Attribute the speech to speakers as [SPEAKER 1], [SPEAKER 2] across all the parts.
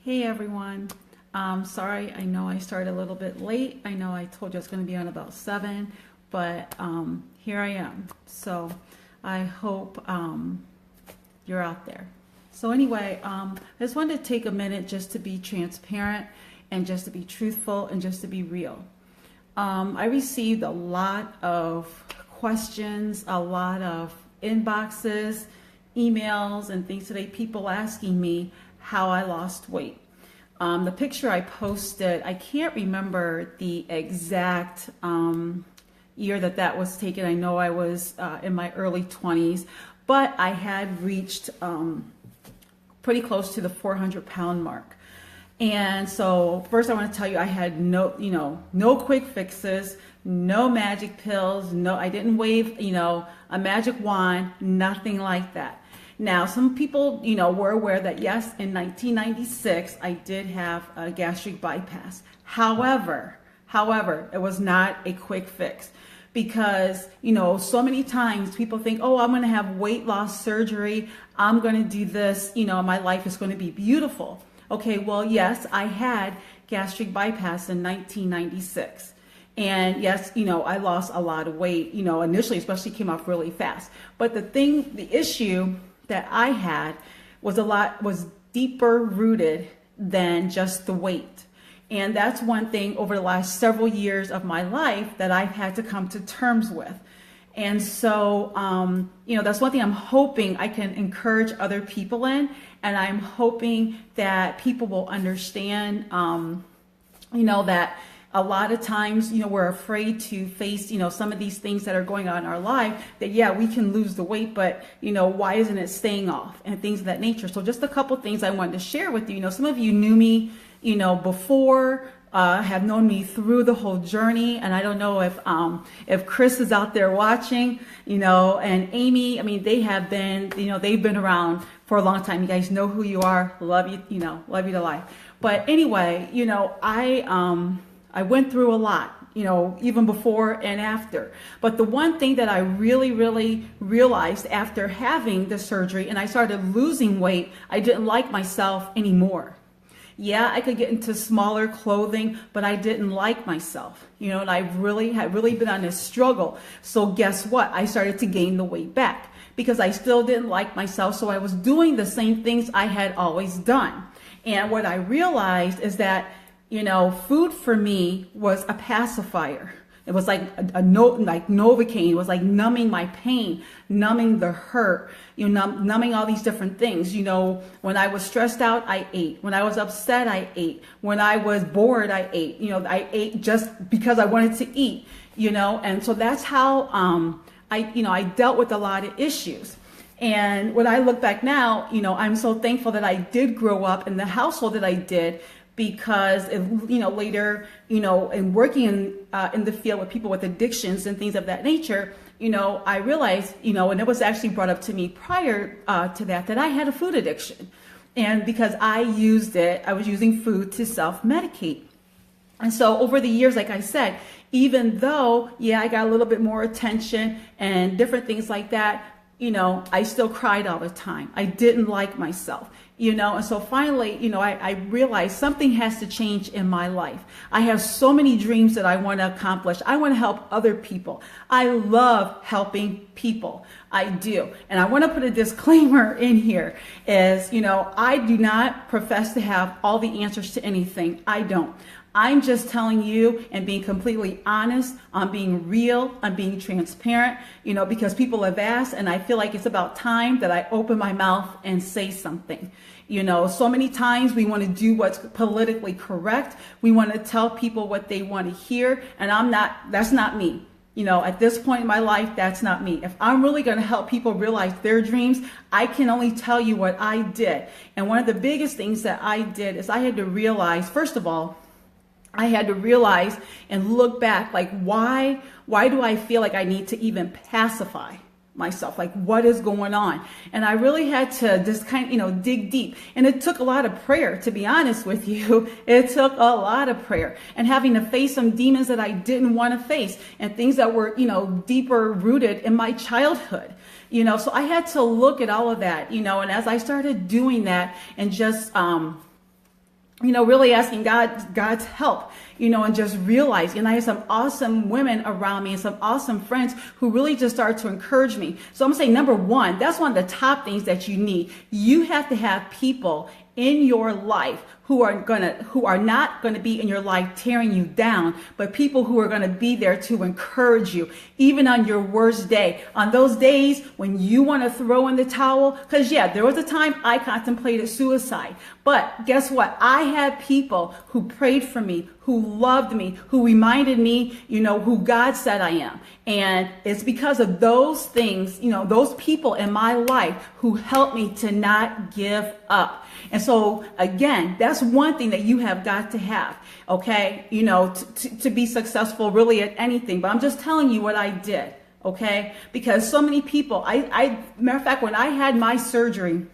[SPEAKER 1] Hey everyone. Sorry, I know I started a little bit late. I know I told you I was going to be on about 7, but here I am. So I hope you're out there. So anyway, I just wanted to take a minute just to be transparent and just to be truthful and just to be real. I received a lot of questions, a lot of inboxes, emails, and things today, people asking me how I lost weight. The picture I posted, I can't remember the exact year that was taken. I know I was in my early 20s, but I had reached pretty close to the 400-pound mark. And so first I want to tell you, I had no quick fixes, no magic pills, I didn't wave, a magic wand, nothing like that. Now, some people, were aware that yes, in 1996, I did have a gastric bypass. However, it was not a quick fix because, so many times people think, oh, I'm going to have weight loss surgery. I'm going to do this, my life is going to be beautiful. Okay, well, yes, I had gastric bypass in 1996. And yes, I lost a lot of weight, initially, especially came off really fast. But the issue that I had was deeper rooted than just the weight. And that's one thing over the last several years of my life that I've had to come to terms with. And so, that's one thing I'm hoping I can encourage other people in. And I'm hoping that people will understand, that a lot of times, we're afraid to face, some of these things that are going on in our life that, yeah, we can lose the weight, but, why isn't it staying off and things of that nature. So just a couple things I wanted to share with you. Some of you knew me, before, have known me through the whole journey. And I don't know if Chris is out there watching, and Amy, they have been, they've been around for a long time. You guys know who you are. Love you, love you to life. But anyway, I went through a lot, even before and after. But the one thing that I really, really realized after having the surgery and I started losing weight, I didn't like myself anymore. Yeah, I could get into smaller clothing, but I didn't like myself, and I had really been on this struggle. So guess what? I started to gain the weight back because I still didn't like myself. So I was doing the same things I had always done. And what I realized is that food for me was a pacifier. It was like like Novocaine. It was like numbing my pain, numbing the hurt, numbing all these different things. When I was stressed out, I ate. When I was upset, I ate. When I was bored, I ate. I ate just because I wanted to eat, and so that's how I dealt with a lot of issues. And when I look back now, I'm so thankful that I did grow up in the household that I did. Because, later, in working in the field with people with addictions and things of that nature, I realized, and it was actually brought up to me prior to that I had a food addiction. And because I was using food to self-medicate. And so over the years, like I said, even though, I got a little bit more attention and different things like that, I still cried all the time. I didn't like myself, and so finally, I realized something has to change in my life. I have so many dreams that I want to accomplish. I want to help other people. I love helping people. I do. And I want to put a disclaimer in here is, I do not profess to have all the answers to anything. I don't. I'm just telling you and being completely honest. I'm being real. I'm being transparent, because people have asked and I feel like it's about time that I open my mouth and say something. So many times we want to do what's politically correct. We want to tell people what they want to hear. And that's not me. At this point in my life, that's not me. If I'm really going to help people realize their dreams, I can only tell you what I did. And one of the biggest things that I did is I had to realize, first of all, I had to realize and look back, like, why do I feel like I need to even pacify myself? Like, what is going on? And I really had to just kind of, dig deep. And it took a lot of prayer, to be honest with you. It took a lot of prayer and having to face some demons that I didn't want to face and things that were, deeper rooted in my childhood. So I had to look at all of that, and as I started doing that and just, really asking God's help, and just realizing. And I have some awesome women around me and some awesome friends who really just started to encourage me. So I'm gonna say, number one, that's one of the top things that you need. You have to have people in your life who are not gonna be in your life tearing you down, but people who are gonna be there to encourage you, even on your worst day, on those days when you want to throw in the towel. Because there was a time I contemplated suicide, but guess what? I had people who prayed for me, who loved me, who reminded me, who God said I am. And it's because of those things, those people in my life who helped me to not give up. And so again, that's one thing that you have got to have, okay? To be successful really at anything. But I'm just telling you what I did, okay? Because so many people, matter of fact, when I had my surgery,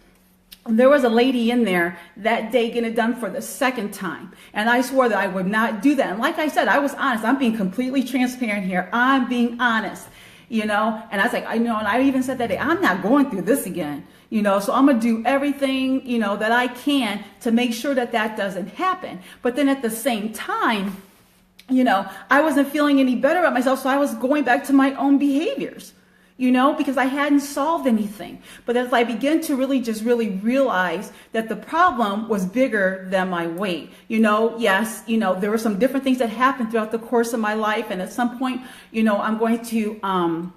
[SPEAKER 1] there was a lady in there that day getting it done for the second time. And I swore that I would not do that. And like I said, I was honest. I'm being completely transparent here. I'm being honest, and I was like, and I even said that day, I'm not going through this again, so I'm going to do everything, that I can to make sure that doesn't happen. But then at the same time, I wasn't feeling any better about myself. So I was going back to my own behaviors. Because I hadn't solved anything. But as I began to really realize that the problem was bigger than my weight, yes, there were some different things that happened throughout the course of my life. And at some point, I'm going to,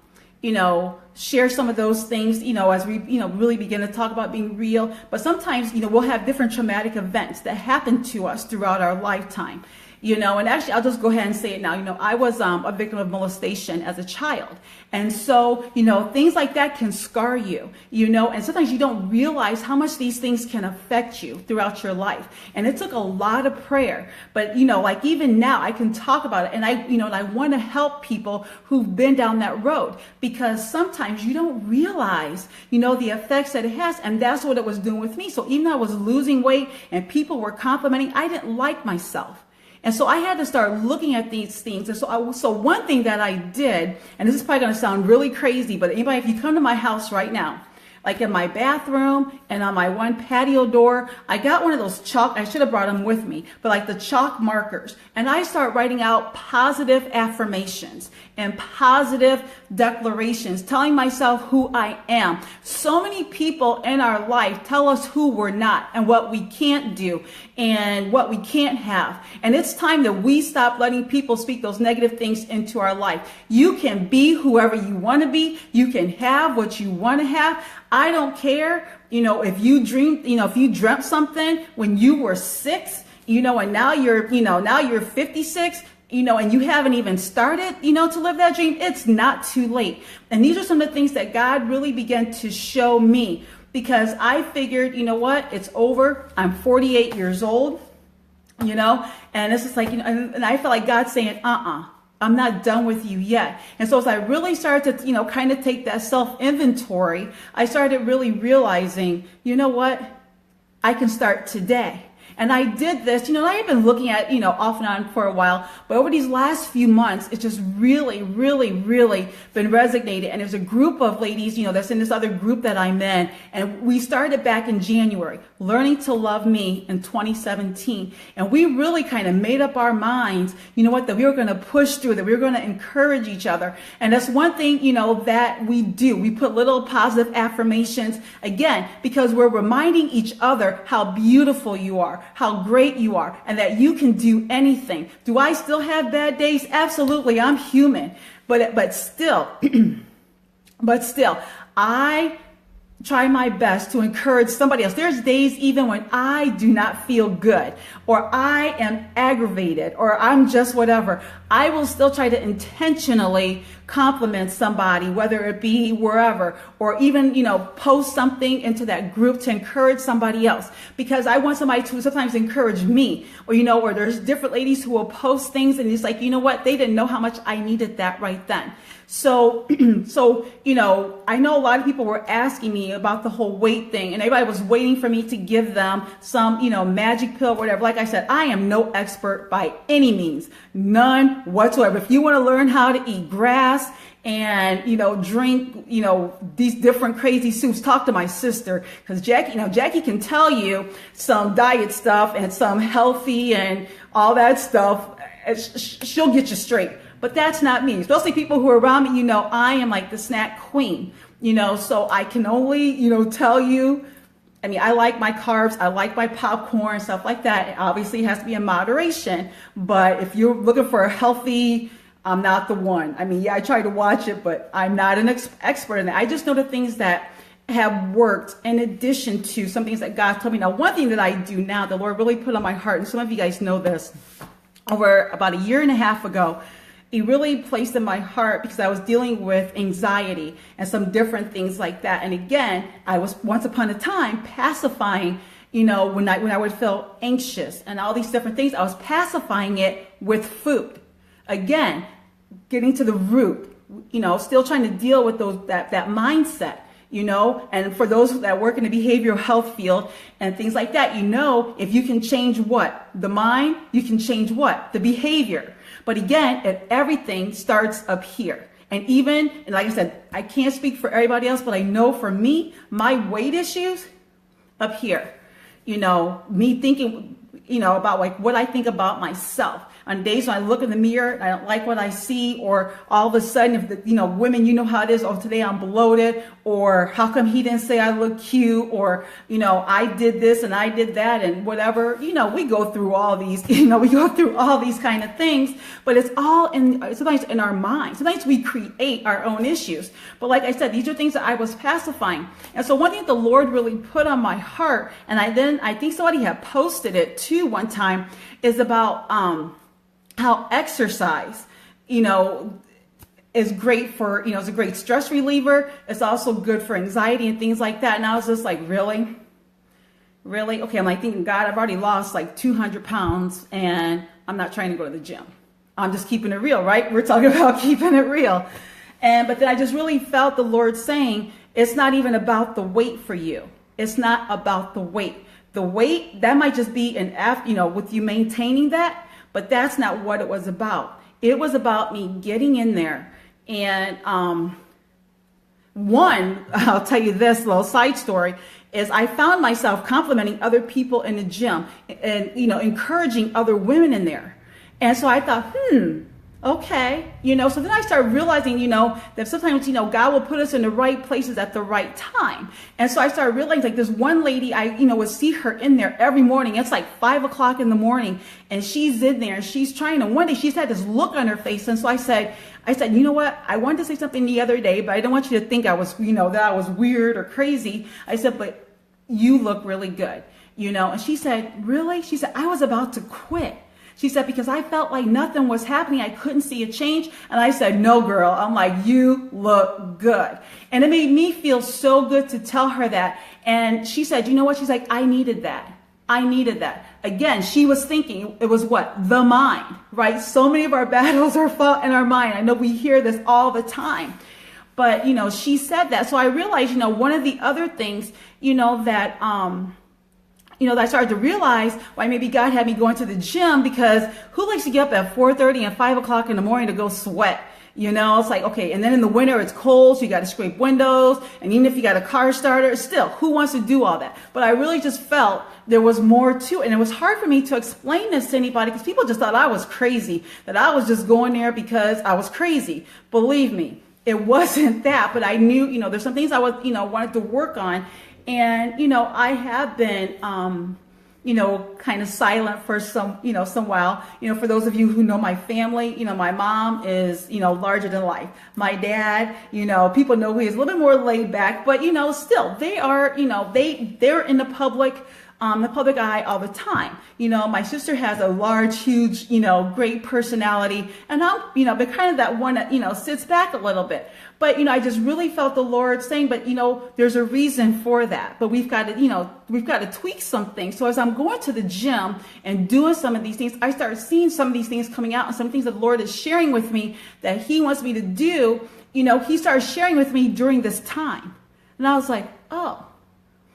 [SPEAKER 1] share some of those things, as we, really begin to talk about being real. But sometimes, we'll have different traumatic events that happen to us throughout our lifetime. And actually, I'll just go ahead and say it now. I was a victim of molestation as a child. And so, things like that can scar you, and sometimes you don't realize how much these things can affect you throughout your life. And it took a lot of prayer. But, like even now, I can talk about it. And and I want to help people who've been down that road, because sometimes you don't realize, the effects that it has. And that's what it was doing with me. So even though I was losing weight and people were complimenting, I didn't like myself. And so I had to start looking at these things. And so one thing that I did, and this is probably going to sound really crazy, but anybody, if you come to my house right now, like in my bathroom and on my one patio door, I got one of those chalk, I should have brought them with me, but like the chalk markers. And I start writing out positive affirmations and positive declarations, telling myself who I am. So many people in our life tell us who we're not and what we can't do and what we can't have. And it's time that we stop letting people speak those negative things into our life. You can be whoever you want to be. You can have what you want to have. I don't care, if you dreamt something when you were 6, and now you're 56, and you haven't even started, to live that dream. It's not too late. And these are some of the things that God really began to show me, because I figured, it's over. I'm 48 years old, and it's just like, and I felt like God saying, I'm not done with you yet. And so as I really started to, kind of take that self-inventory, I started really realizing, I can start today. And I did this, I've been looking at, off and on for a while, but over these last few months, it's just really been resonated. And there's a group of ladies, that's in this other group that I'm in. And we started back in January, Learning to Love Me in 2017. And we really kind of made up our minds, that we were going to push through, that we were going to encourage each other. And that's one thing, that we do. We put little positive affirmations, again, because we're reminding each other how beautiful you are, how great you are, and that you can do anything. Do I still have bad days? Absolutely. I'm human. But still, I try my best to encourage somebody else. There's days even when I do not feel good, or I am aggravated, or I'm just whatever. I will still try to intentionally compliment somebody, whether it be wherever, or even, post something into that group to encourage somebody else, because I want somebody to sometimes encourage me, or there's different ladies who will post things and it's like, they didn't know how much I needed that right then. So, I know a lot of people were asking me about the whole weight thing, and everybody was waiting for me to give them some, magic pill, whatever. Like I said, I am no expert by any means, none whatsoever. If you want to learn how to eat grass and, drink, these different crazy soups. Talk to my sister, because Jackie can tell you some diet stuff and some healthy and all that stuff. She'll get you straight. But that's not me. Especially people who are around me, I am like the snack queen, so I can only, tell you, I like my carbs, I like my popcorn, stuff like that. It obviously has to be in moderation. But if you're looking for a healthy, I'm not the one. I try to watch it, but I'm not an expert in it. I just know the things that have worked in addition to some things that God told me. Now, one thing that I do now, the Lord really put on my heart, and some of you guys know this, over about a year and a half ago, He really placed in my heart, because I was dealing with anxiety and some different things like that. And again, I was once upon a time pacifying, when I would feel anxious and all these different things, I was pacifying it with food. Again, getting to the root, still trying to deal with that mindset, and for those that work in the behavioral health field and things like that, if you can change what? The mind, you can change what? The behavior. But again, everything starts up here. And like I said, I can't speak for everybody else, but I know for me, my weight issues up here, me thinking, about like what I think about myself. On days when I look in the mirror, I don't like what I see, or all of a sudden, if the, women, how it is, oh, today I'm bloated, or how come he didn't say I look cute, or, I did this and I did that and whatever, we go through all these, we go through all these kind of things, but it's all sometimes in our mind. Sometimes we create our own issues. But like I said, these are things that I was pacifying. And so one thing the Lord really put on my heart, and I think somebody had posted it too one time, is about, how exercise, is great for, it's a great stress reliever. It's also good for anxiety and things like that. And I was just like, really? Okay. I'm like thinking, God, I've already lost like 200 pounds and I'm not trying to go to the gym. I'm just keeping it real, right? We're talking about keeping it real. But then I just really felt the Lord saying, it's not even about the weight for you. It's not about the weight. The weight, that might just be with you maintaining that. But that's not what it was about. It was about me getting in there. And I'll tell you this little side story, is I found myself complimenting other people in the gym and, encouraging other women in there. And so I thought, okay, so then I started realizing, that sometimes, God will put us in the right places at the right time. And so I started realizing, like, this one lady, I, would see her in there every morning. It's like 5 o'clock in the morning and she's in there and she's trying to, one day she's had this look on her face. And so I said, you know what? I wanted to say something the other day, but I don't want you to think I was, that I was weird or crazy. I said, but you look really good, and she said, really? She said, I was about to quit. She said, because I felt like nothing was happening. I couldn't see a change. And I said, no, girl. I'm like, you look good. And it made me feel so good to tell her that. And she said, you know what? She's like, I needed that. Again, she was thinking it was what? The mind, right? So many of our battles are fought in our mind. I know we hear this all the time. But, she said that. So I realized, one of the other things, that, that I started to realize why maybe God had me going to the gym, because who likes to get up at 4:30 and 5 o'clock in the morning to go sweat? It's like, okay. And then in the winter, it's cold. So you got to scrape windows. And even if you got a car starter, still, who wants to do all that? But I really just felt there was more to it. And it was hard for me to explain this to anybody, because people just thought I was crazy, that I was just going there because I was crazy. Believe me, it wasn't that. But I knew, there's some things I was, wanted to work on. And, I have been, kind of silent for some while. For those of you who know my family, my mom is, larger than life. My dad, people know he is a little bit more laid back, but, still they are, they're in the public eye all the time. My sister has a large, huge, great personality, and I'm, but kind of that one that, sits back a little bit. But, I just really felt the Lord saying, but, there's a reason for that. But we've got to tweak some things. So as I'm going to the gym and doing some of these things, I started seeing some of these things coming out, and some things that the Lord is sharing with me that he wants me to do. He started sharing with me during this time. And I was like, oh,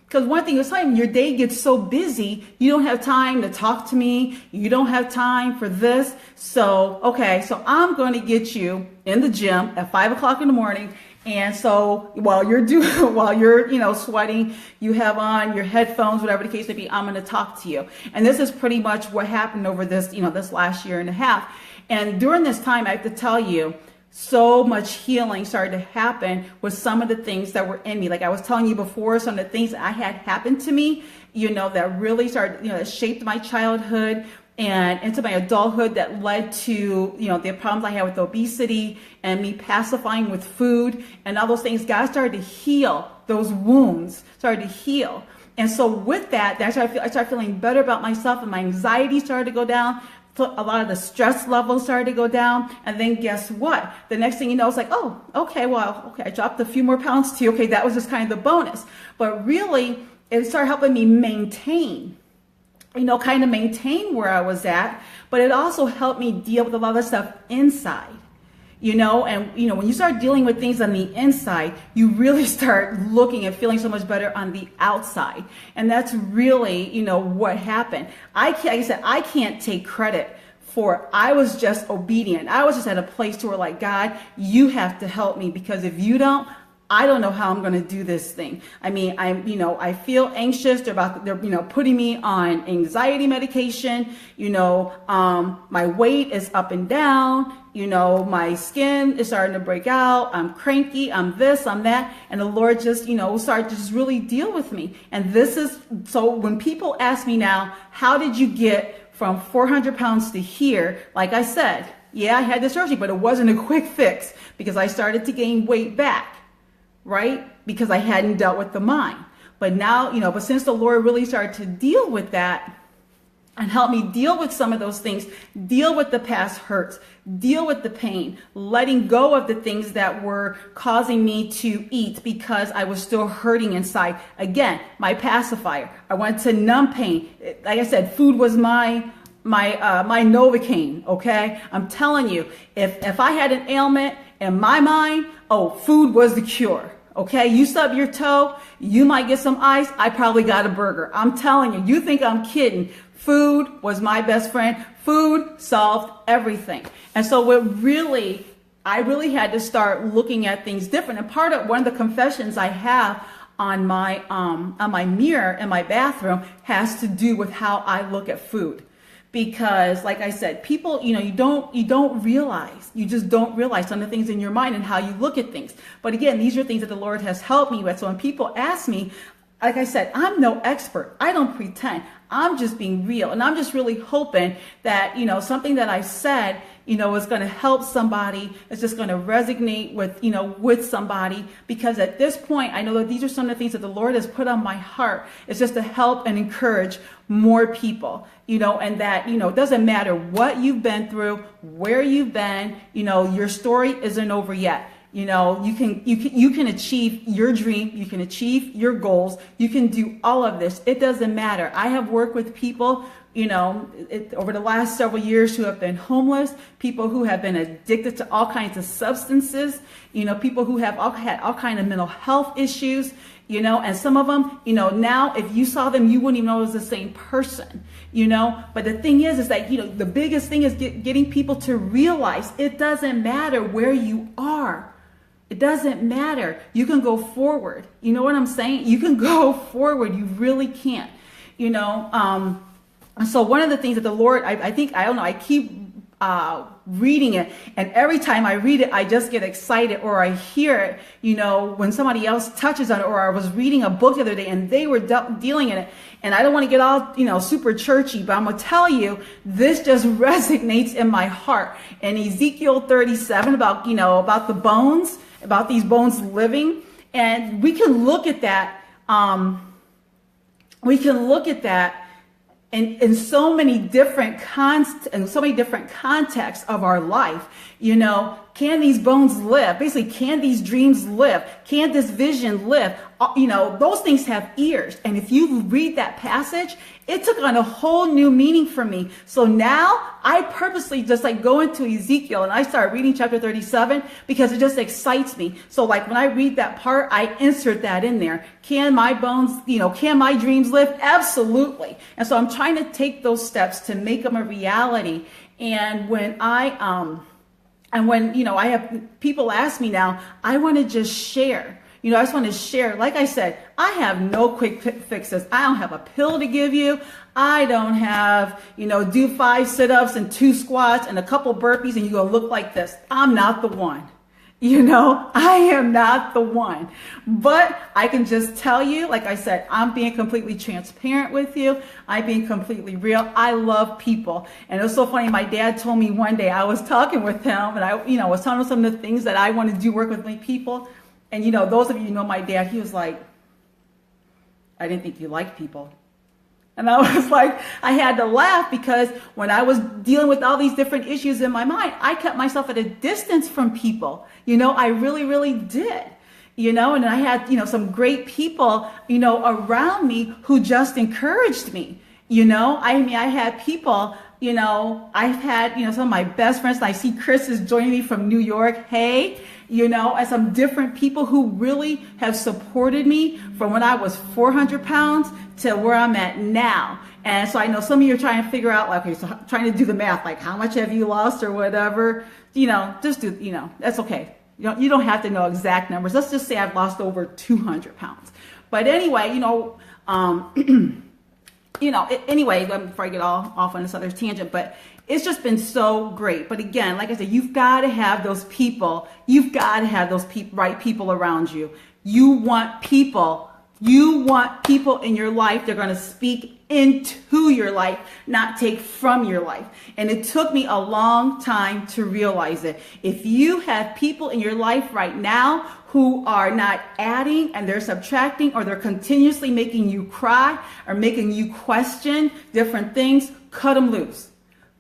[SPEAKER 1] Because one thing is time, your day gets so busy, you don't have time to talk to me. You don't have time for this. So, okay, so I'm going to get you in the gym at 5 o'clock in the morning. And so while you're sweating, you have on your headphones, whatever the case may be, I'm going to talk to you. And this is pretty much what happened over this, this last year and a half. And during this time, I have to tell you, so much healing started to happen with some of the things that were in me. Like I was telling you before, some of the things that I had happened to me, that really started, that shaped my childhood and into my adulthood, that led to, the problems I had with obesity and me pacifying with food and all those things. God started to heal those wounds, started to heal. And so with that, I started feeling better about myself, and my anxiety started to go down. A lot of the stress levels started to go down. And then guess what? The next thing you know, it's like, oh, okay, I dropped a few more pounds too. Okay, that was just kind of the bonus. But really, it started helping me maintain where I was at. But it also helped me deal with a lot of stuff inside. When you start dealing with things on the inside, you really start looking and feeling so much better on the outside. And that's really, what happened. Like I said, I can't take credit for, I was just obedient. I was just at a place to where, like, God, you have to help me, because if you don't, I don't know how I'm going to do this thing. I mean, I feel anxious. They're putting me on anxiety medication. My weight is up and down. My skin is starting to break out. I'm cranky. I'm this, I'm that. And the Lord just, started to just really deal with me. And so when people ask me now, how did you get from 400 pounds to here? Like I said, yeah, I had the surgery, but it wasn't a quick fix, because I started to gain weight back. Right? Because I hadn't dealt with the mind. But now, but since the Lord really started to deal with that and help me deal with some of those things, deal with the past hurts, deal with the pain, letting go of the things that were causing me to eat because I was still hurting inside. Again, my pacifier. I went to numb pain. Like I said, food was my Novocaine. Okay. I'm telling you, if I had an ailment in my mind, food was the cure. Okay, you stub your toe, you might get some ice. I probably got a burger. I'm telling you, you think I'm kidding. Food was my best friend. Food solved everything. And so I really had to start looking at things different. And one of the confessions I have on my mirror in my bathroom has to do with how I look at food. Because, like I said, people, you just don't realize some of the things in your mind and how you look at things. But again, these are things that the Lord has helped me with. So when people ask me, like I said, I'm no expert. I don't pretend. I'm just being real. And I'm just really hoping that, something that I said, is going to help somebody. It's just going to resonate with somebody, because at this point, I know that these are some of the things that the Lord has put on my heart. It's just to help and encourage more people, and that, it doesn't matter what you've been through, where you've been, your story isn't over yet. You can achieve your dream. You can achieve your goals. You can do all of this. It doesn't matter. I have worked with people, over the last several years, who have been homeless, people who have been addicted to all kinds of substances, people who have had all kinds of mental health issues, and some of them, now if you saw them, you wouldn't even know it was the same person, but the thing is that, the biggest thing is getting people to realize it doesn't matter where you are. It doesn't matter. You can go forward. You know what I'm saying? You can go forward. You really can't, and so one of the things that the Lord, I keep reading it, and every time I read it, I just get excited, or I hear it, when somebody else touches on it, or I was reading a book the other day and they were dealing in it, and I don't want to get all, super churchy, but I'm going to tell you, this just resonates in my heart. In Ezekiel 37, about the bones, about these bones living, and we can look at that, in so many different contexts of our life, can these bones live? Basically, can these dreams live? Can this vision live? Those things have ears. And if you read that passage, it took on a whole new meaning for me. So now I purposely just like go into Ezekiel and I start reading chapter 37 because it just excites me. So like when I read that part, I insert that in there. Can my bones, can my dreams live? Absolutely. And so I'm trying to take those steps to make them a reality. And when I have people ask me now, I want to just share. I just want to share. Like I said, I have no quick fixes. I don't have a pill to give you. I don't have, do 5 sit-ups and 2 squats and a couple burpees and you're going to look like this. I'm not the one. I am not the one. But I can just tell you, like I said, I'm being completely transparent with you. I'm being completely real. I love people. And it was so funny. My dad told me one day, I was talking with him and I, was telling him some of the things that I want to do, work with my people. And, those of you who know my dad, he was like, I didn't think you liked people. And I was like, I had to laugh because when I was dealing with all these different issues in my mind, I kept myself at a distance from people. I really, really did. And I had, some great people, around me who just encouraged me. I had people, I've had, some of my best friends. I see Chris is joining me from New York. Hey, and some different people who really have supported me from when I was 400 pounds to where I'm at now. And so I know some of you are trying to figure out, like, okay, so trying to do the math, like how much have you lost or whatever, just do, that's okay. You don't have to know exact numbers. Let's just say I've lost over 200 pounds. But anyway, anyway, before I get all off on this other tangent, but it's just been so great. But again, like I said, you've got to have those people. You've got to have those right people around you. You want people in your life. They're going to speak into your life, not take from your life. And it took me a long time to realize it. If you have people in your life right now who are not adding and they're subtracting, or they're continuously making you cry or making you question different things, cut them loose.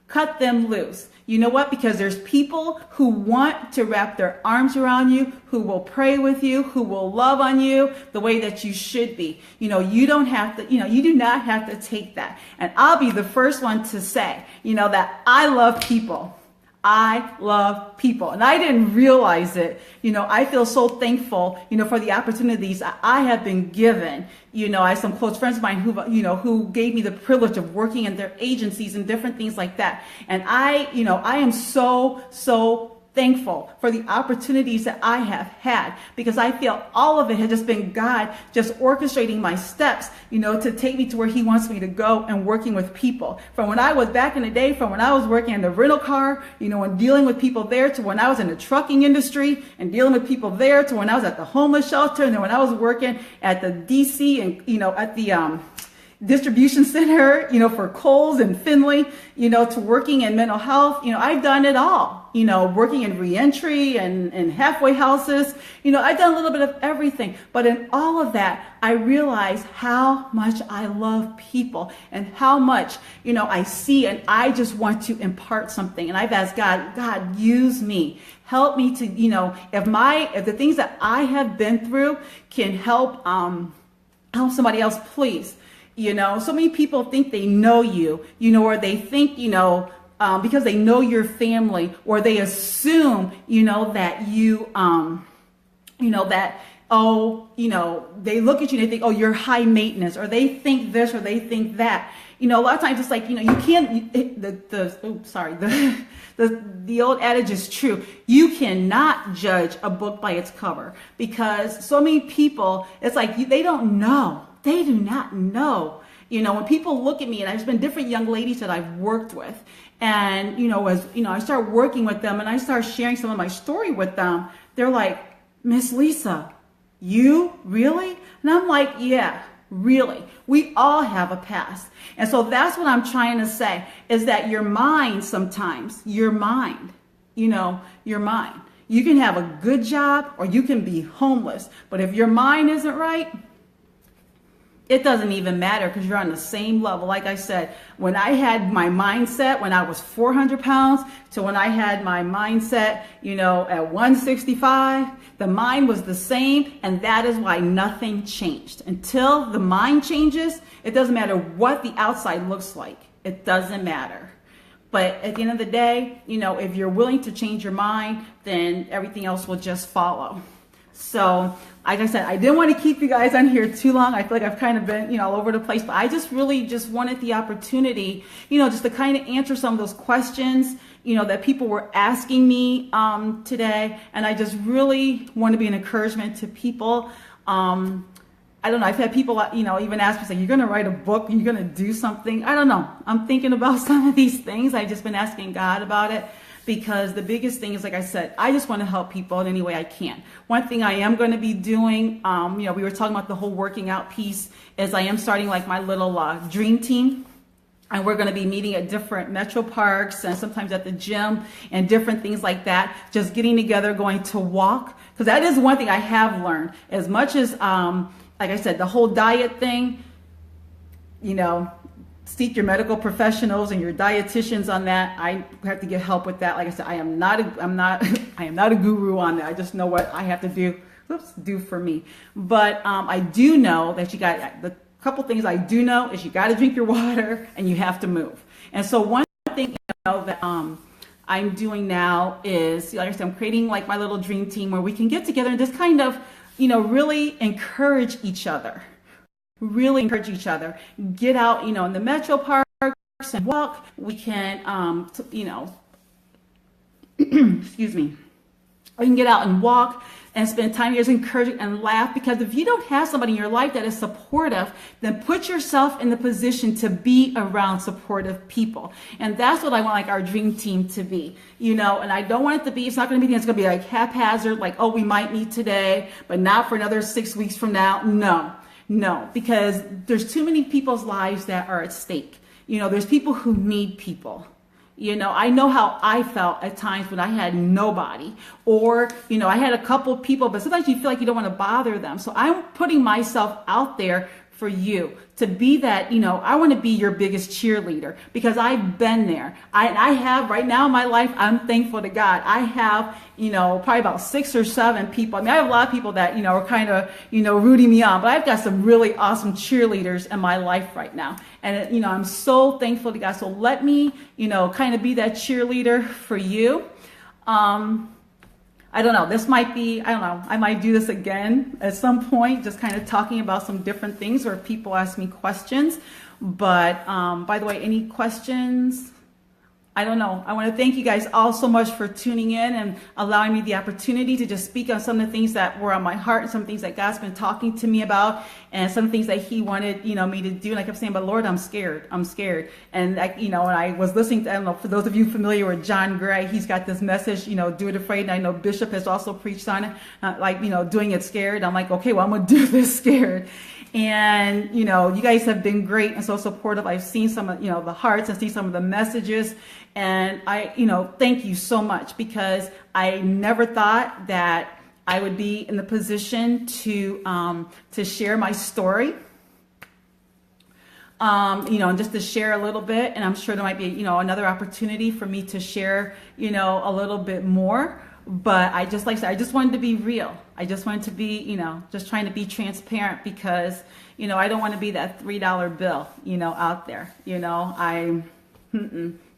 [SPEAKER 1] Cut them loose. You know what? Because there's people who want to wrap their arms around you, who will pray with you, who will love on you the way that you should be. You don't have to, you do not have to take that. And I'll be the first one to say, that I love people. I love people. And I didn't realize it. I feel so thankful, for the opportunities I have been given. I have some close friends of mine who gave me the privilege of working in their agencies and different things like that. And I am so thankful for the opportunities that I have had, because I feel all of it has just been God just orchestrating my steps, to take me to where he wants me to go, and working with people. From when I was back in the day, from when I was working in the rental car, and dealing with people there, to when I was in the trucking industry and dealing with people there, to when I was at the homeless shelter, and then when I was working at the DC and, at the, distribution center, for Kohl's and Finley, to working in mental health. I've done it all, working in reentry and halfway houses. I've done a little bit of everything. But in all of that, I realize how much I love people and how much, I see, and I just want to impart something. And I've asked God, use me. Help me to, if the things that I have been through can help somebody else, please. So many people think they know you, or they think, because they know your family, or they assume, that you, they look at you and they think, oh, you're high maintenance, or they think this, or they think that. A lot of times it's like, you can't, the old adage is true. You cannot judge a book by its cover, because so many people, it's like, they don't know. They do not know. When people look at me, and there's been different young ladies that I've worked with, and, as, I start working with them and I start sharing some of my story with them, they're like, Miss Lisa, you really? And I'm like, yeah, really. We all have a past. And so that's what I'm trying to say, is that your mind sometimes, your mind. You can have a good job, or you can be homeless. But if your mind isn't right, it doesn't even matter because you're on the same level. Like I said, when I had my mindset when I was 400 pounds to when I had my mindset, at 165, the mind was the same. And that is why nothing changed. Until the mind changes, it doesn't matter what the outside looks like. It doesn't matter. But at the end of the day, if you're willing to change your mind, then everything else will just follow. So, like I said, I didn't want to keep you guys on here too long. I feel like I've kind of been, all over the place, but I just really just wanted the opportunity, just to kind of answer some of those questions, that people were asking me today. And I just really want to be an encouragement to people. I don't know. I've had people, even ask me, say, you're going to write a book? You're going to do something? I don't know. I'm thinking about some of these things. I've just been asking God about it. Because the biggest thing is, like I said, I just want to help people in any way I can. One thing I am going to be doing, we were talking about the whole working out piece, is I am starting like my little dream team. And we're going to be meeting at different metro parks and sometimes at the gym and different things like that. Just getting together, going to walk. Because that is one thing I have learned. As much as, like I said, the whole diet thing, seek your medical professionals and your dietitians on that. I have to get help with that. Like I said, I am not a guru on that. I just know what I have to do for me. But I do know that the couple things I do know is you got to drink your water and you have to move. And so one thing that I'm doing now is, like I said, I'm creating like my little dream team where we can get together and just kind of, really encourage each other. Really encourage each other. Get out, in the metro parks and walk. We can, excuse me. We can get out and walk and spend time here encouraging and laugh. Because if you don't have somebody in your life that is supportive, then put yourself in the position to be around supportive people. And that's what I want, like, our dream team to be, and I don't want it to be, it's not going to be, it's going to be like haphazard, like, oh, we might meet today, but not for another 6 weeks from now. No, because there's too many people's lives that are at stake. There's people who need people. I know how I felt at times when I had nobody, or, I had a couple of people, but sometimes you feel like you don't want to bother them. So I'm putting myself out there for you to be that, I want to be your biggest cheerleader because I've been there. I have right now in my life, I'm thankful to God. I have, probably about 6 or 7 people. I mean, I have a lot of people that, are kind of, rooting me on, but I've got some really awesome cheerleaders in my life right now. And, I'm so thankful to God. So let me, kind of be that cheerleader for you. I don't know, this might be, I might do this again at some point, just kind of talking about some different things where people ask me questions. But by the way, any questions? I don't know. I want to thank you guys all so much for tuning in and allowing me the opportunity to just speak on some of the things that were on my heart and some things that God's been talking to me about and some things that He wanted, me to do. And I kept saying, but Lord, I'm scared. And when I was listening to, I don't know, for those of you familiar with John Gray, he's got this message, do it afraid. And I know Bishop has also preached on it, doing it scared. I'm like, okay, well, I'm going to do this scared. And, you guys have been great and so supportive. I've seen some of, the hearts and see some of the messages. And I, thank you so much because I never thought that I would be in the position to share my story. And just to share a little bit. And I'm sure there might be, another opportunity for me to share, a little bit more. But I just, like I said, I just wanted to be real. I just wanted to be, just trying to be transparent because, I don't want to be that $3 bill, out there.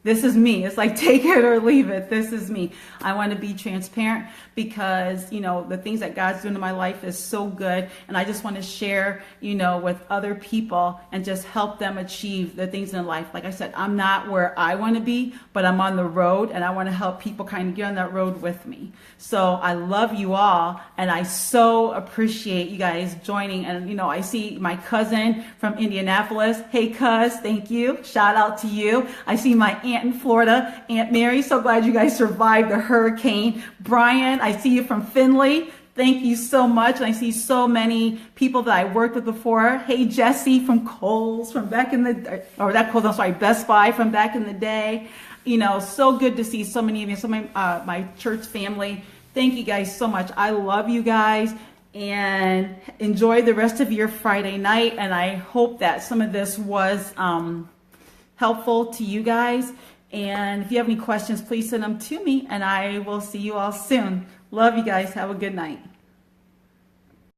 [SPEAKER 1] This is me. It's like take it or leave it. This is me. I want to be transparent because, the things that God's doing in my life is so good. And I just want to share, with other people and just help them achieve the things in life. Like I said, I'm not where I want to be, but I'm on the road and I want to help people kind of get on that road with me. So I love you all. And I so appreciate you guys joining. And, I see my cousin from Indianapolis. Hey, cuz, thank you. Shout out to you. I see my aunt in Florida, Aunt Mary. So glad you guys survived the hurricane. Brian, I see you from Findlay. Thank you so much. And I see so many people that I worked with before. Hey, Jesse from Kohl's from back in the, or not Kohl's, I'm sorry, Best Buy from back in the day. So good to see so many of you, so many, my church family. Thank you guys so much. I love you guys. and enjoy the rest of your Friday night. And I hope that some of this was helpful to you guys. And if you have any questions, please send them to me, and I will see you all soon. Love you guys. Have a good night.